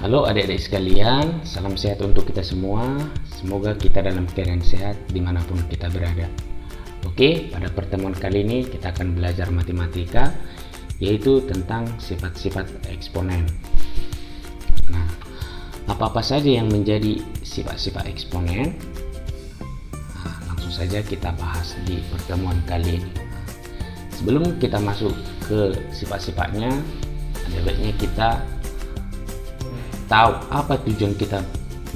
Halo adik-adik sekalian, salam sehat untuk kita semua. Semoga kita dalam keadaan sehat dimanapun kita berada. Oke, pada pertemuan kali ini kita akan belajar matematika, yaitu tentang sifat-sifat eksponen. Nah, apa-apa saja yang menjadi sifat-sifat eksponen? Nah, langsung saja kita bahas di pertemuan kali ini. Sebelum kita masuk ke sifat-sifatnya, ada baiknya kita tahu apa tujuan kita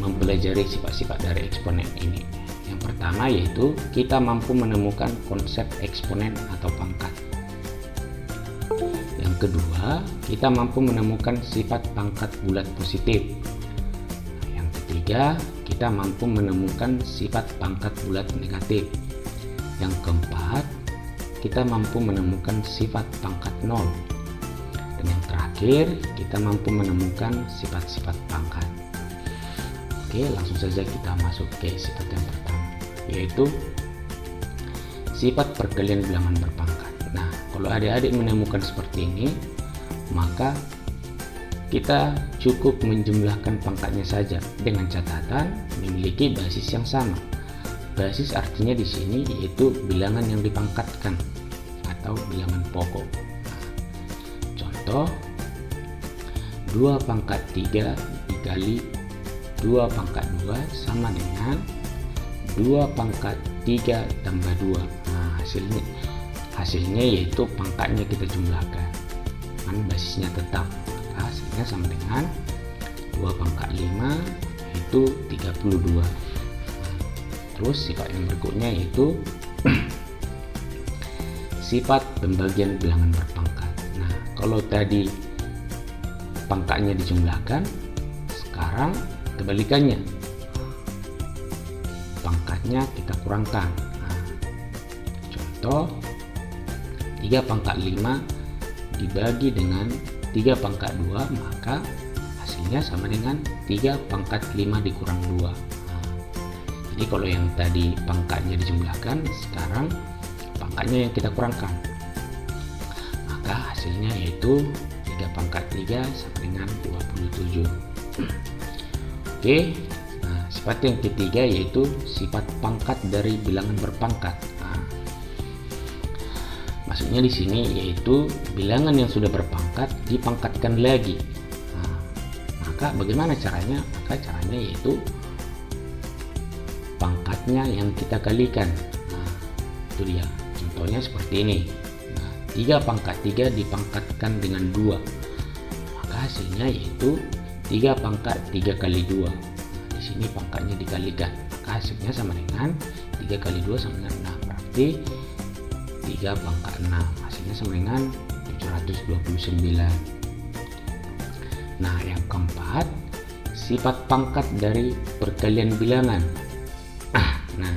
mempelajari sifat-sifat dari eksponen ini. Yang pertama yaitu kita mampu menemukan konsep eksponen atau pangkat. Yang kedua, kita mampu menemukan sifat pangkat bulat positif. Yang ketiga, kita mampu menemukan sifat pangkat bulat negatif. Yang keempat, kita mampu menemukan sifat pangkat nol. Dan yang terakhir, kita mampu menemukan sifat-sifat pangkat. Oke, langsung saja kita masuk ke sifat yang pertama, yaitu sifat perkalian bilangan berpangkat. Nah, kalau adik-adik menemukan seperti ini, maka kita cukup menjumlahkan pangkatnya saja dengan catatan memiliki basis yang sama. Basis artinya di sini yaitu bilangan yang dipangkatkan atau bilangan pokok. Contoh, 2 pangkat 3 dikali 2 pangkat 2 sama dengan 2 pangkat 3 tambah 2. Nah, hasilnya yaitu pangkatnya kita jumlahkan, kan basisnya tetap. Hasilnya sama dengan 2 pangkat 5 itu 32. Terus sifat yang berikutnya yaitu sifat pembagian bilangan berpangkat. Nah, kalau tadi pangkatnya dijumlahkan, sekarang kebalikannya, pangkatnya kita kurangkan. Nah, contoh, 3 pangkat 5 dibagi dengan 3 pangkat 2, maka hasilnya sama dengan 3 pangkat 5 dikurang 2. Jadi kalau yang tadi pangkatnya dijumlahkan, sekarang pangkatnya yang kita kurangkan, maka hasilnya yaitu 3 pangkat 3 sama dengan 27. Oke, nah, sifat yang ketiga yaitu sifat pangkat dari bilangan berpangkat. Nah, maksudnya di sini yaitu bilangan yang sudah berpangkat dipangkatkan lagi. Nah, maka bagaimana caranya? Maka caranya yaitu pangkatnya yang kita kalikan. Nah, itu dia. Contohnya seperti ini. Nah, 3 pangkat 3 dipangkatkan dengan 2. Maka hasilnya yaitu 3 pangkat 3 kali 2. Nah, di sini pangkatnya dikalikan. Maka hasilnya sama dengan 3 kali 2 sama dengan 6. Berarti 3 pangkat 6. Hasilnya sama dengan 729. Nah, yang keempat, sifat pangkat dari perkalian bilangan. Nah,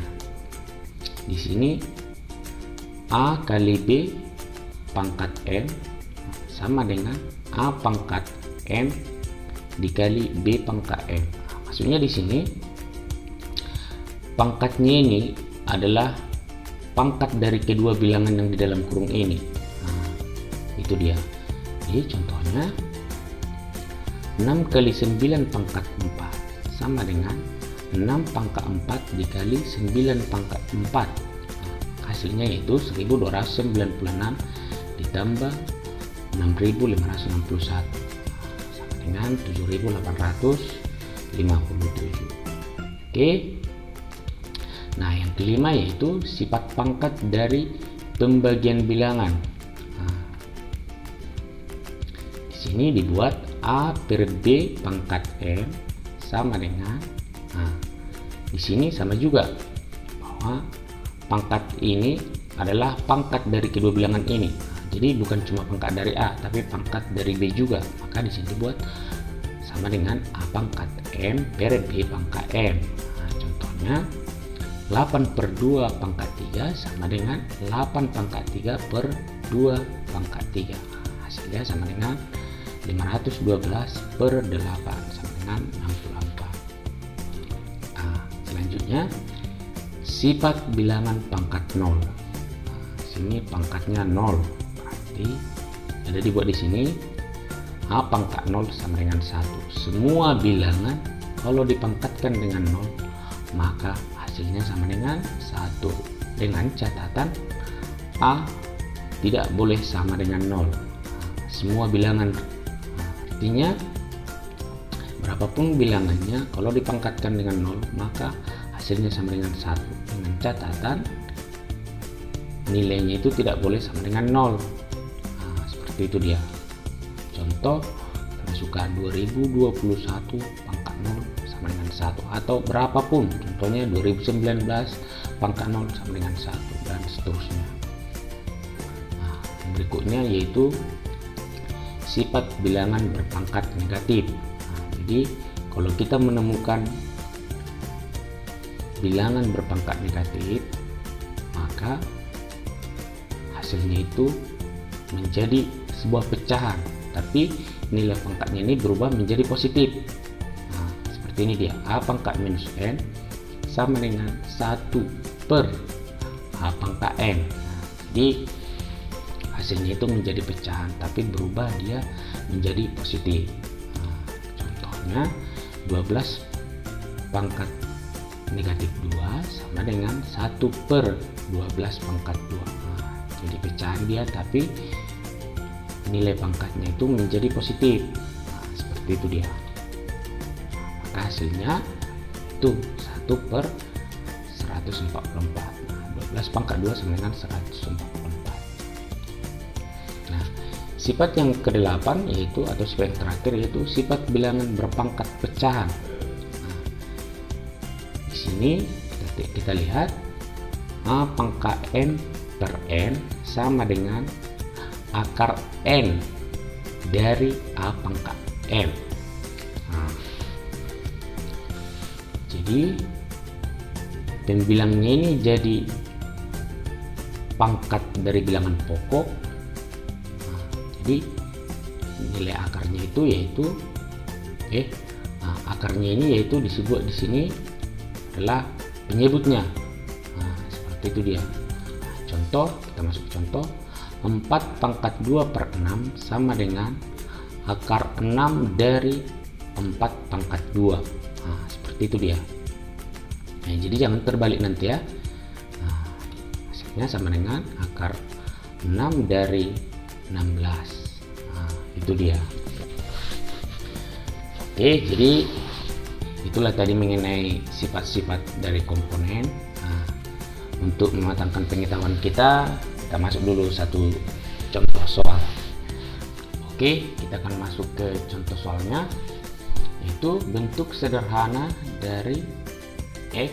di sini A kali B pangkat M sama dengan A pangkat M dikali B pangkat M. Maksudnya di sini pangkatnya ini adalah pangkat dari kedua bilangan yang di dalam kurung ini. Nah, itu dia. Jadi contohnya 6 kali 9 pangkat 4 sama dengan 6 pangkat 4 dikali 9 pangkat 4. Hasilnya yaitu 1296 ditambah 6561 sama dengan 7857. Oke. Nah, yang kelima yaitu sifat pangkat dari pembagian bilangan. Nah, di sini dibuat A per B pangkat M sama dengan, nah, di sini sama juga bahwa pangkat ini adalah pangkat dari kedua bilangan ini. Nah, jadi bukan cuma pangkat dari A, tapi pangkat dari B juga. Maka di sini dibuat sama dengan A pangkat M per B pangkat M. Nah, contohnya 8 per 2 pangkat 3 sama dengan 8 pangkat 3 per 2 pangkat 3. Nah, hasilnya sama dengan 512 per 8 sama dengan 64. Nah, selanjutnya sifat bilangan pangkat 0. Nah, sini pangkatnya 0, berarti ada dibuat di sini A pangkat 0 sama dengan 1. Semua bilangan kalau dipangkatkan dengan 0 maka hasilnya sama dengan 1, dengan catatan A tidak boleh sama dengan 0. Semua bilangan, artinya berapapun bilangannya kalau dipangkatkan dengan 0 maka hasilnya sama dengan 1, dengan catatan nilainya itu tidak boleh sama dengan 0. Seperti itu dia. Contoh masukkan 2021 pangkat 0 sama dengan 1, atau berapapun, contohnya 2019 pangkat 0 sama dengan 1, dan seterusnya. Berikutnya yaitu sifat bilangan berpangkat negatif. Jadi kalau kita menemukan bilangan berpangkat negatif, maka hasilnya itu menjadi sebuah pecahan, tapi nilai pangkatnya ini berubah menjadi positif. Seperti ini dia, A pangkat minus N sama dengan 1 per A pangkat N. Jadi hasilnya itu menjadi pecahan, tapi berubah dia menjadi positif. Contohnya 12 pangkat negatif 2 sama dengan 1 per 12 pangkat 2. Jadi pecahan dia, tapi nilai pangkatnya itu menjadi positif. Seperti itu dia. Maka hasilnya itu 1 per 144. 12 pangkat 2 sama dengan 144. Nah, sifat yang ke-8 yaitu, atau sifat yang terakhir, yaitu sifat bilangan berpangkat pecahan. Di sini kita lihat A pangkat N per N sama dengan akar N dari A pangkat N. Jadi pembilangnya ini jadi pangkat dari bilangan pokok. Jadi nilai akarnya itu yaitu akarnya ini yaitu disebut di sini adalah penyebutnya. Seperti itu dia. Contoh, kita masuk contoh, 4 pangkat 2 per 6 sama dengan akar 6 dari 4 pangkat 2. Seperti itu dia. Jadi jangan terbalik nanti ya. Hasilnya sama dengan akar 6 dari 16. Itu dia. Oke, jadi itulah tadi mengenai sifat-sifat dari komponen. Untuk mematangkan pengetahuan kita masuk dulu satu contoh soal. Oke, kita akan masuk ke contoh soalnya, yaitu bentuk sederhana dari X,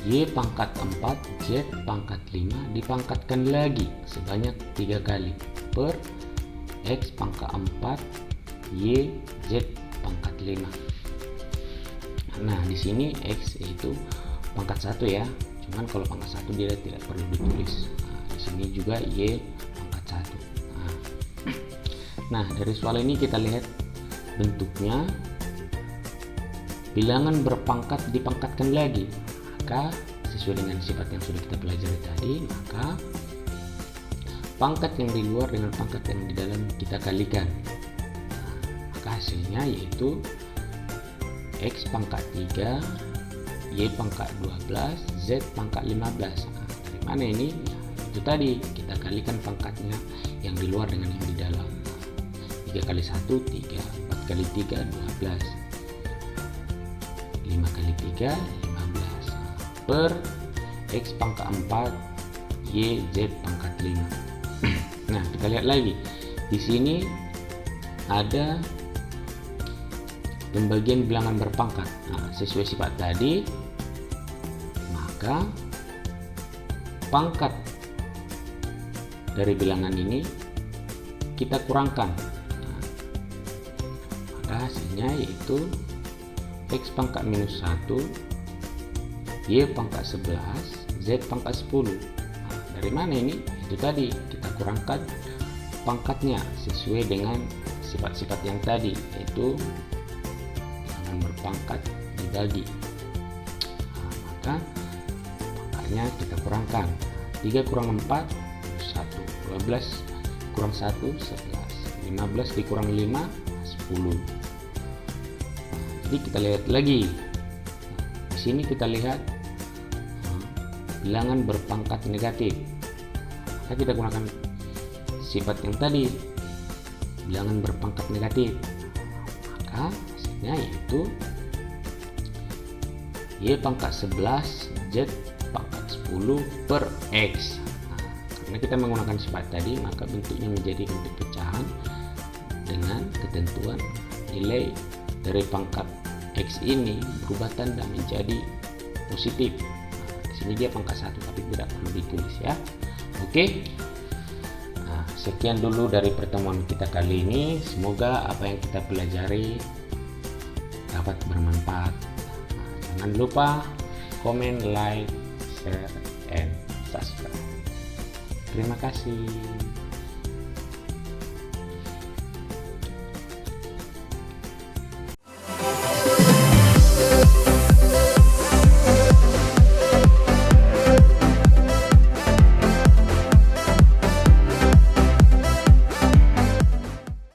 Y pangkat 4, Z pangkat 5 dipangkatkan lagi sebanyak 3 kali per X pangkat 4, Y, Z pangkat 5. Nah, di sini X itu pangkat 1 ya. Cuman kalau pangkat 1 dia tidak perlu ditulis. Di sini juga Y pangkat 1. Nah, dari soal ini kita lihat bentuknya bilangan berpangkat dipangkatkan lagi. Maka sesuai dengan sifat yang sudah kita pelajari tadi, maka pangkat yang di luar dengan pangkat yang di dalam kita kalikan. Maka hasilnya yaitu X pangkat 3, Y pangkat 12, Z pangkat 15. Dari mana ini? Itu tadi kita kalikan pangkatnya yang di luar dengan yang di dalam. 3 kali 1 3, 4 kali 3 12, 5 kali 3 15 per X pangkat 4, Y, Z pangkat 5. Nah, kita lihat lagi. Di sini ada pembagian bilangan berpangkat. Sesuai sifat tadi, maka pangkat dari bilangan ini kita kurangkan. Maka hasilnya yaitu X pangkat minus 1, Y pangkat 11, Z pangkat 10. Dari mana ini? Itu tadi kita kurangkan pangkatnya sesuai dengan sifat-sifat yang tadi, yaitu bilangan berpangkat dibagi. Maka pangkatnya kita kurangkan. 3 kurang 4 1, 12 kurang 1 11, 15 dikurang 5, 10. Jadi kita lihat lagi. Di sini kita lihat bilangan berpangkat negatif. Maka kita gunakan sifat yang tadi, bilangan berpangkat negatif. Maka hasilnya yaitu Y pangkat 11 Z pangkat 10 per X. Karena kita menggunakan sifat tadi, maka bentuknya menjadi bentuk pecahan dengan ketentuan nilai dari pangkat X ini berubah tanda menjadi positif. Di sini dia pangkat 1 tapi tidak perlu ditulis ya. Oke. Sekian dulu dari pertemuan kita kali ini. Semoga apa yang kita pelajari dapat bermanfaat. Jangan lupa komen, like, share, and subscribe. Terima kasih.